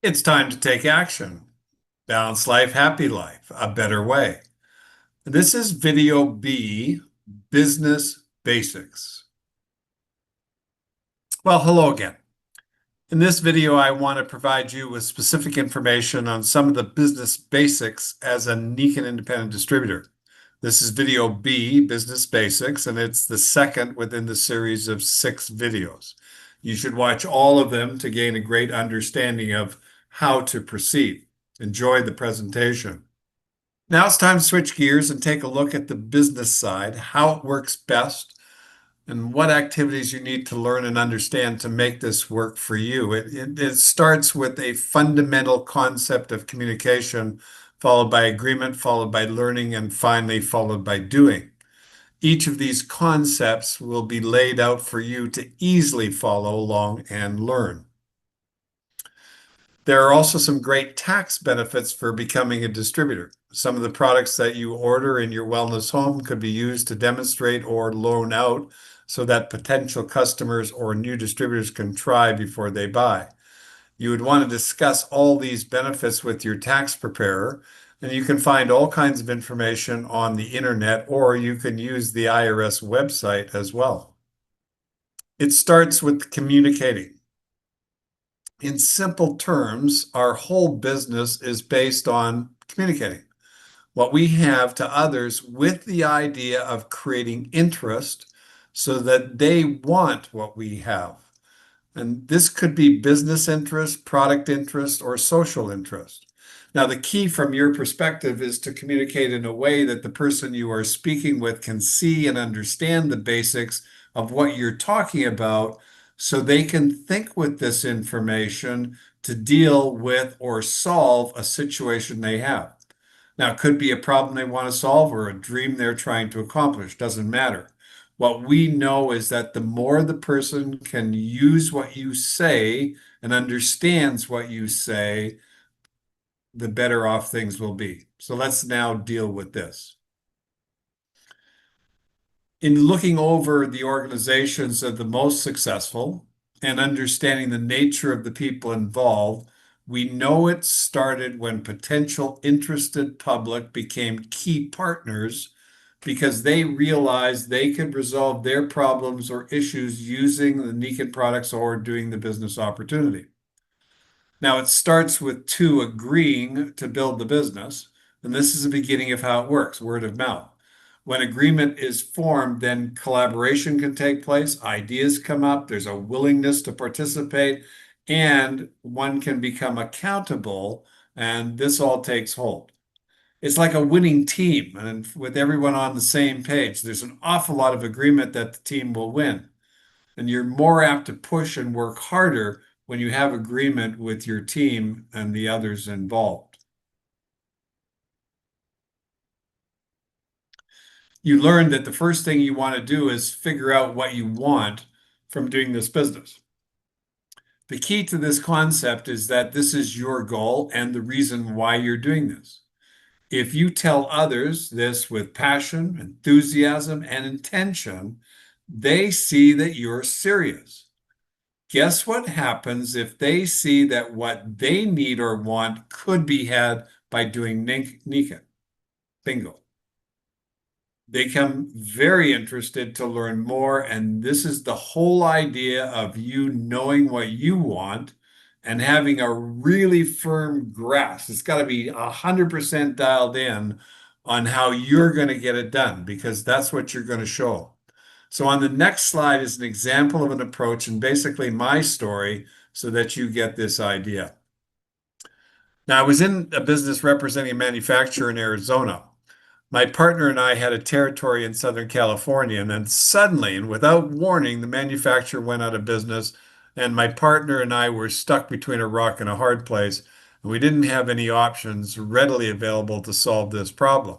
It's time to take action. Balanced life, happy life, a better way. This is video B, Business Basics. Well, hello again. In this video, I want to provide you with specific information on some of the business basics as a Nikon independent distributor. This is video B, Business Basics, and it's the second within the series of 6 videos. You should watch all of them to gain a great understanding of how to proceed. Enjoy the presentation. Now it's time to switch gears and take a look at the business side, how it works best, and what activities you need to learn and understand to make this work for you. It starts with a fundamental concept of communication, followed by agreement, followed by learning, and finally followed by doing. Each of these concepts will be laid out for you to easily follow along and learn. There are also some great tax benefits for becoming a distributor. Some of the products that you order in your wellness home could be used to demonstrate or loan out so that potential customers or new distributors can try before they buy. You would want to discuss all these benefits with your tax preparer, and you can find all kinds of information on the internet, or you can use the IRS website as well. It starts with communicating. In simple terms, our whole business is based on communicating what we have to others with the idea of creating interest so that they want what we have. And this could be business interest, product interest, or social interest. Now, the key from your perspective is to communicate in a way that the person you are speaking with can see and understand the basics of what you're talking about so they can think with this information to deal with or solve a situation they have. Now, it could be a problem they want to solve or a dream they're trying to accomplish, doesn't matter. What we know is that the more the person can use what you say and understands what you say, the better off things will be. So let's now deal with this. In looking over the organizations of the most successful and understanding the nature of the people involved, we know it started when potential interested public became key partners because they realized they could resolve their problems or issues using the Nikon products or doing the business opportunity. Now, it starts with two agreeing to build the business, and this is the beginning of how it works, word of mouth. When agreement is formed, then collaboration can take place, ideas come up, there's a willingness to participate, and one can become accountable, and this all takes hold. It's like a winning team, and with everyone on the same page, there's an awful lot of agreement that the team will win. And you're more apt to push and work harder when you have agreement with your team and the others involved. You learn that the first thing you want to do is figure out what you want from doing this business. The key to this concept is that this is your goal and the reason why you're doing this. If you tell others this with passion, enthusiasm, and intention, they see that you're serious. Guess what happens if they see that what they need or want could be had by doing Nikon? Bingo. They become very interested to learn more, and this is the whole idea of you knowing what you want and having a really firm grasp. It's got to be 100% dialed in on how you're going to get it done because that's what you're going to show. So on the next slide is an example of an approach and basically my story so that you get this idea. Now, I was in a business representing a manufacturer in Arizona. My partner and I had a territory in Southern California, and then suddenly and without warning, the manufacturer went out of business, and my partner and I were stuck between a rock and a hard place, and we didn't have any options readily available to solve this problem.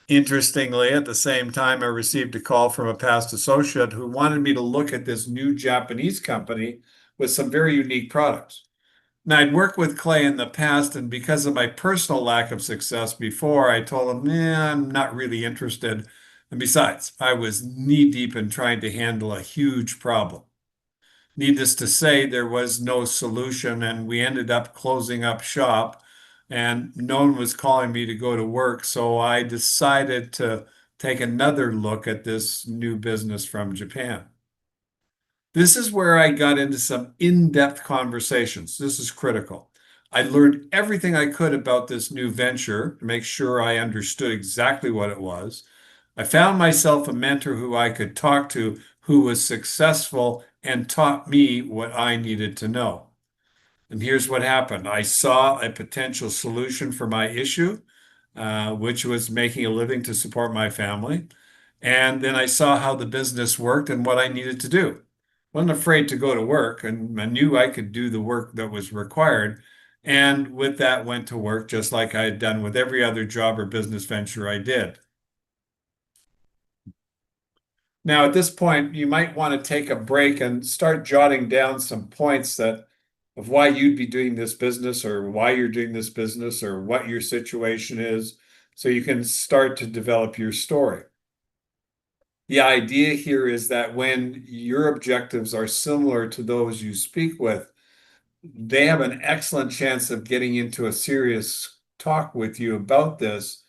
Interestingly, at the same time, I received a call from a past associate who wanted me to look at this new Japanese company with some very unique products. Now, I'd worked with Clay in the past, and because of my personal lack of success before, I told him, I'm not really interested. And besides, I was knee deep in trying to handle a huge problem. Needless to say, there was no solution, and we ended up closing up shop, and no one was calling me to go to work. So I decided to take another look at this new business from Japan. This is where I got into some in-depth conversations. This is critical. I learned everything I could about this new venture to make sure I understood exactly what it was. I found myself a mentor who I could talk to who was successful and taught me what I needed to know. And here's what happened. I saw a potential solution for my issue, which was making a living to support my family. And then I saw how the business worked and what I needed to do. Wasn't afraid to go to work, and I knew I could do the work that was required. And with that, went to work just like I had done with every other job or business venture I did. Now, at this point, you might want to take a break and start jotting down some points that of why you'd be doing this business or why you're doing this business or what your situation is, so you can start to develop your story. The idea here is that when your objectives are similar to those you speak with, they have an excellent chance of getting into a serious talk with you about this.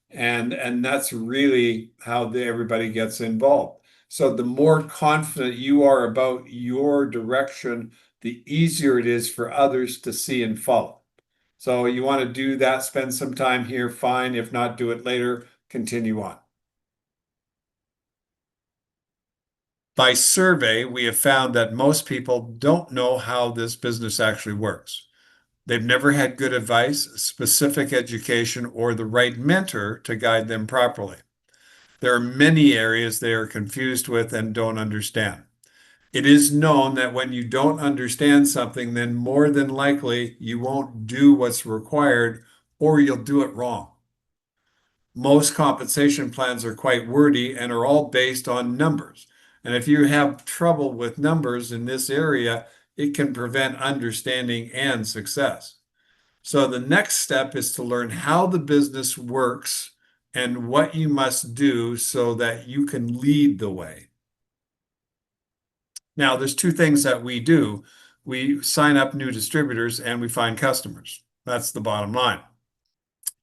And that's really how everybody gets involved. So the more confident you are about your direction, the easier it is for others to see and follow. So you want to do that, spend some time here, fine. If not, do it later, continue on. By survey, we have found that most people don't know how this business actually works. They've never had good advice, specific education, or the right mentor to guide them properly. There are many areas they are confused with and don't understand. It is known that when you don't understand something, then more than likely you won't do what's required or you'll do it wrong. Most compensation plans are quite wordy and are all based on numbers. And if you have trouble with numbers in this area, it can prevent understanding and success. So the next step is to learn how the business works and what you must do so that you can lead the way. Now, there's two things that we do. We sign up new distributors and we find customers. That's the bottom line.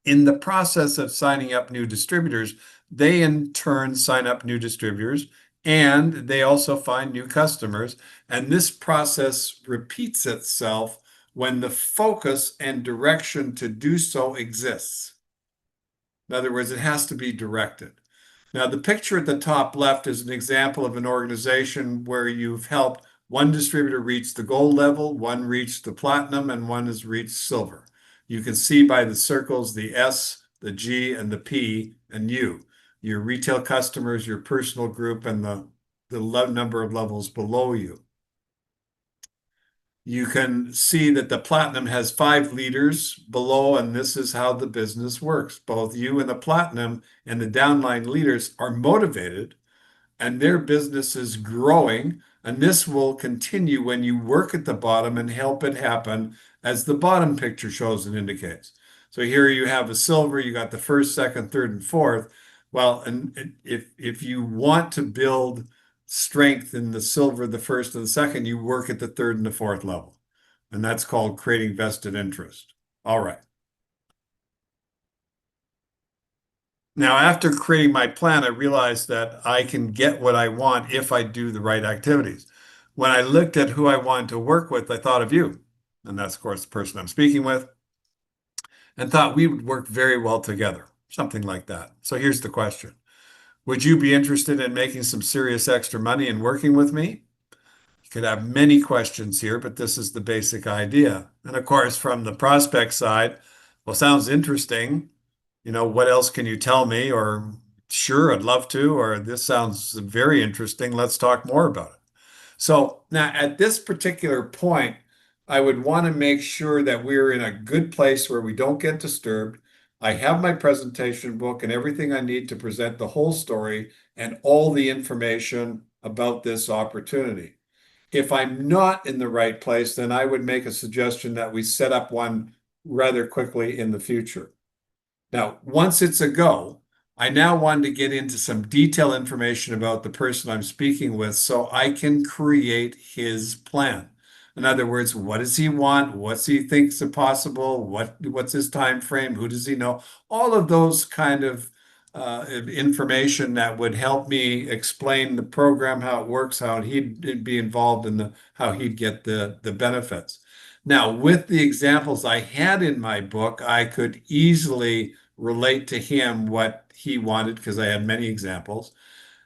In the process of signing up new distributors, they in turn sign up new distributors and they also find new customers. And this process repeats itself when the focus and direction to do so exists. In other words, it has to be directed. Now, the picture at the top left is an example of an organization where you've helped one distributor reach the gold level, one reached the platinum, and one has reached silver. You can see by the circles the S, the G, and the P, and U, your retail customers, your personal group, and the number of levels below you. You can see that the platinum has 5 leaders below, and this is how the business works. Both you and the platinum and the downline leaders are motivated, and their business is growing. And this will continue when you work at the bottom and help it happen, as the bottom picture shows and indicates. So here you have a silver, you got the first, second, third, and fourth. Well, and if you want to build strength in the silver, the first and the second, you work at the third and the fourth level. And that's called creating vested interest. All right. Now, after creating my plan, I realized that I can get what I want if I do the right activities. When I looked at who I wanted to work with, I thought of you. And that's, of course, the person I'm speaking with, and thought we would work very well together, something like that. So here's the question. Would you be interested in making some serious extra money and working with me? You could have many questions here, but this is the basic idea. And of course, from the prospect side, well, sounds interesting. What else can you tell me? Or sure, I'd love to, or this sounds very interesting. Let's talk more about it. So now at this particular point, I would want to make sure that we're in a good place where we don't get disturbed. I have my presentation book and everything I need to present the whole story and all the information about this opportunity. If I'm not in the right place, then I would make a suggestion that we set up one rather quickly in the future. Now, once it's a go, I now want to get into some detailed information about the person I'm speaking with so I can create his plan. In other words, what does he want? What's he thinks is possible? What's his time frame? Who does he know? All of those kind of information that would help me explain the program, how it works, how he'd be involved in how he'd get the benefits. Now, with the examples I had in my book, I could easily relate to him what he wanted because I had many examples.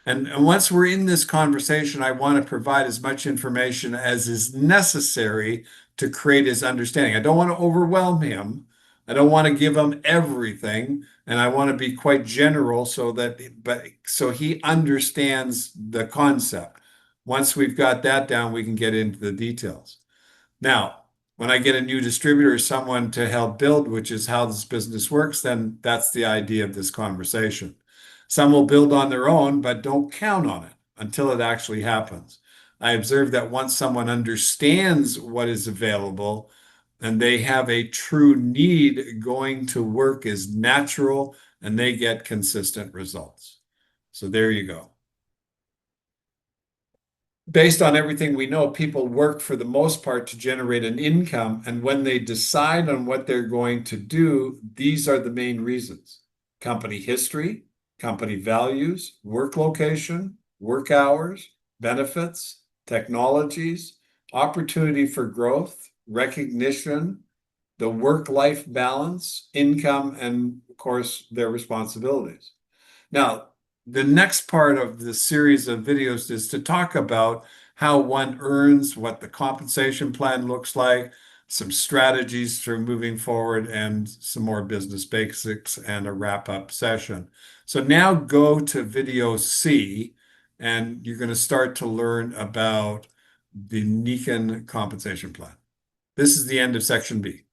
And once we're in this conversation, I want to provide as much information as is necessary to create his understanding. I don't want to overwhelm him. I don't want to give him everything, and I want to be quite general so he understands the concept. Once we've got that down, we can get into the details. Now, when I get a new distributor or someone to help build, which is how this business works, then that's the idea of this conversation. Some will build on their own, but don't count on it until it actually happens. I observe that once someone understands what is available and they have a true need, going to work is natural and they get consistent results. So there you go. Based on everything we know, people work for the most part to generate an income. And when they decide on what they're going to do, these are the main reasons: company history, company values, work location, work hours, benefits, technologies, opportunity for growth, recognition, the work-life balance, income, and of course, their responsibilities. Now, the next part of the series of videos is to talk about how one earns, what the compensation plan looks like, some strategies for moving forward, and some more business basics and a wrap-up session. So now go to video C, and you're going to start to learn about the Nikken compensation plan. This is the end of section B.